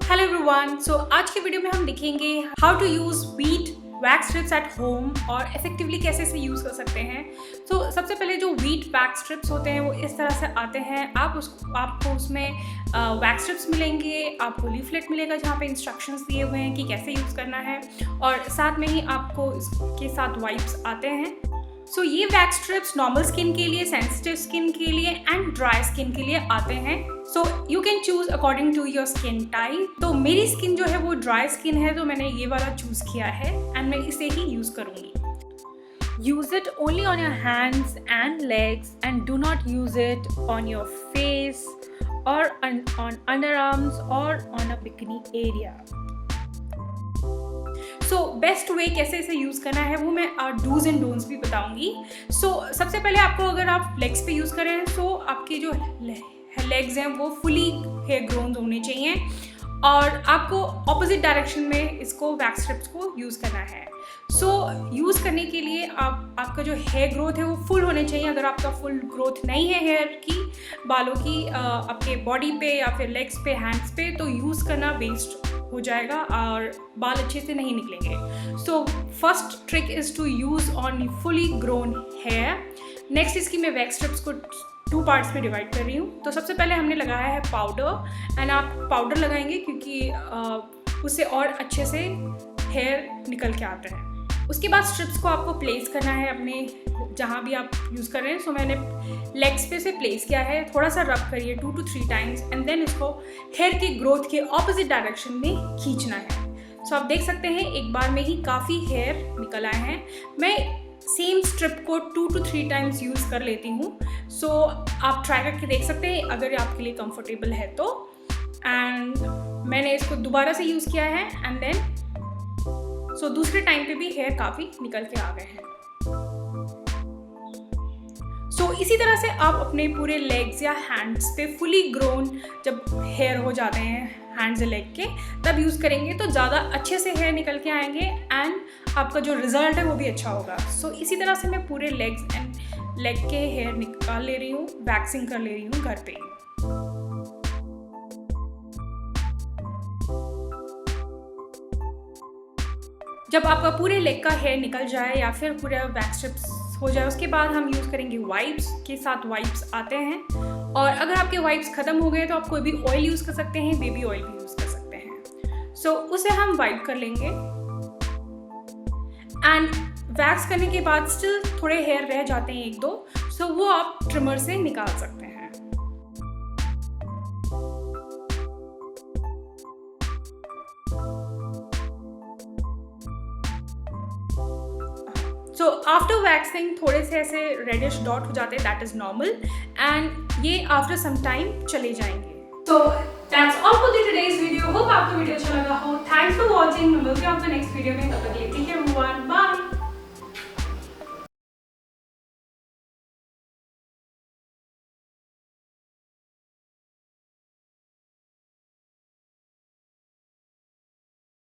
Hello everyone, सो आज के video में हम देखेंगे how to use Veet wax strips at home और इफेक्टिवली कैसे इसे यूज़ कर सकते हैं। तो सबसे पहले जो वीट वैक्स स्ट्रिप्स होते हैं वो इस तरह से आते हैं। आपको उसमें वैक्स स्ट्रिप्स मिलेंगे, आपको लीफलेट मिलेगा जहाँ पे इंस्ट्रक्शंस दिए हुए हैं कि कैसे यूज़ करना है, और साथ में ही आपको इसके साथ वाइप्स आते हैं। सो ये वैक्स स्ट्रिप्स नॉर्मल स्किन के लिए, सेंसिटिव स्किन के लिए एंड ड्राई स्किन के लिए आते हैं। So you can choose according to your skin type. तो मेरी स्किन जो है वो ड्राई स्किन है, तो मैंने ये वाला चूज़ किया है एंड मैं इसे ही यूज़ करूँगी। Use it only on your hands and legs and do not use it on your face or on underarms or on a bikini area. So best way कैसे इसे यूज़ करना है वो मैं डूज एंड डोंट्स भी बताऊंगी। सो सबसे पहले आपको, अगर आप लेग्स पे यूज़ करें तो आपके जो लेग्स हैं वो फुली हेयर ग्रोन होने चाहिए, और आपको ऑपोजिट डायरेक्शन में इसको वैक्स स्ट्रिप्स को यूज़ करना है। सो यूज़ करने के लिए आपका जो हेयर ग्रोथ है वो फुल होने चाहिए। अगर आपका फुल ग्रोथ नहीं है हेयर की, बालों की, आपके बॉडी पे या फिर लेग्स पे, हैंड्स पे, तो यूज़ करना वेस्ट हो जाएगा और बाल अच्छे से नहीं निकलेंगे। So first trick is to use on fully grown hair. Next इसकी मैं वैक्स स्ट्रिप्स को 2 पार्ट्स में डिवाइड कर रही हूँ। तो सबसे पहले हमने लगाया है पाउडर, एंड आप पाउडर लगाएंगे क्योंकि उससे और अच्छे से हेयर निकल के आते हैं। उसके बाद स्ट्रिप्स को आपको प्लेस करना है अपने जहाँ भी आप यूज़ कर रहे हैं। सो मैंने लेग्स पे से प्लेस किया है। थोड़ा सा रब करिए 2 to 3 टाइम्स, एंड देन इसको हेयर की ग्रोथ के ऑपोजिट डायरेक्शन में खींचना है। सो आप देख सकते हैं एक बार में ही काफ़ी हेयर निकल आए हैं। मैं सेम स्ट्रिप को 2 to 3 टाइम्स यूज़ कर लेती हूँ। सो आप ट्राई करके देख सकते हैं अगर आपके लिए कंफर्टेबल है तो। एंड मैंने इसको दोबारा से यूज़ किया है, एंड देन सो दूसरे टाइम पे भी हेयर काफ़ी निकल के आ गए हैं। सो इसी तरह से आप अपने पूरे लेग्स या हैंड्स पे फुली ग्रोन जब हेयर हो जाते हैं हैंड्स या लेग के, तब यूज़ करेंगे तो ज़्यादा अच्छे से हेयर निकल के आएंगे एंड आपका जो रिज़ल्ट है वो भी अच्छा होगा। सो इसी तरह से मैं पूरे लेग्स एंड लेग के हेयर निकाल ले रही हूँ, वैक्सिंग कर ले रही हूँ घर पे। जब आपका पूरे लेग का हेयर निकल जाए या फिर पूरा वैक्स स्ट्रिप्स हो जाए, उसके बाद हम यूज़ करेंगे वाइप्स। के साथ वाइप्स आते हैं, और अगर आपके वाइप्स ख़त्म हो गए तो आप कोई भी ऑयल यूज़ कर सकते हैं, बेबी ऑयल भी यूज़ कर सकते हैं। सो उसे हम वाइप कर लेंगे, एंड वैक्स करने के बाद स्टिल थोड़े हेयर रह जाते हैं 1-2, सो वो आप ट्रिमर से निकाल सकते हैं। सो आफ्टर वैक्सिंग थोड़े से ऐसे रेडिश डॉट हो जाते हैं, दैट इज़ नॉर्मल, एंड ये आफ्टर सम टाइम चले जाएंगे। So that's all for today's video. Hope आपको वीडियो अच्छा लगा हो। Thanks for watching. मिलते हैं आपको नेक्स्ट वीडियो में। तब तक के लिए टेक केयर एवरीवन।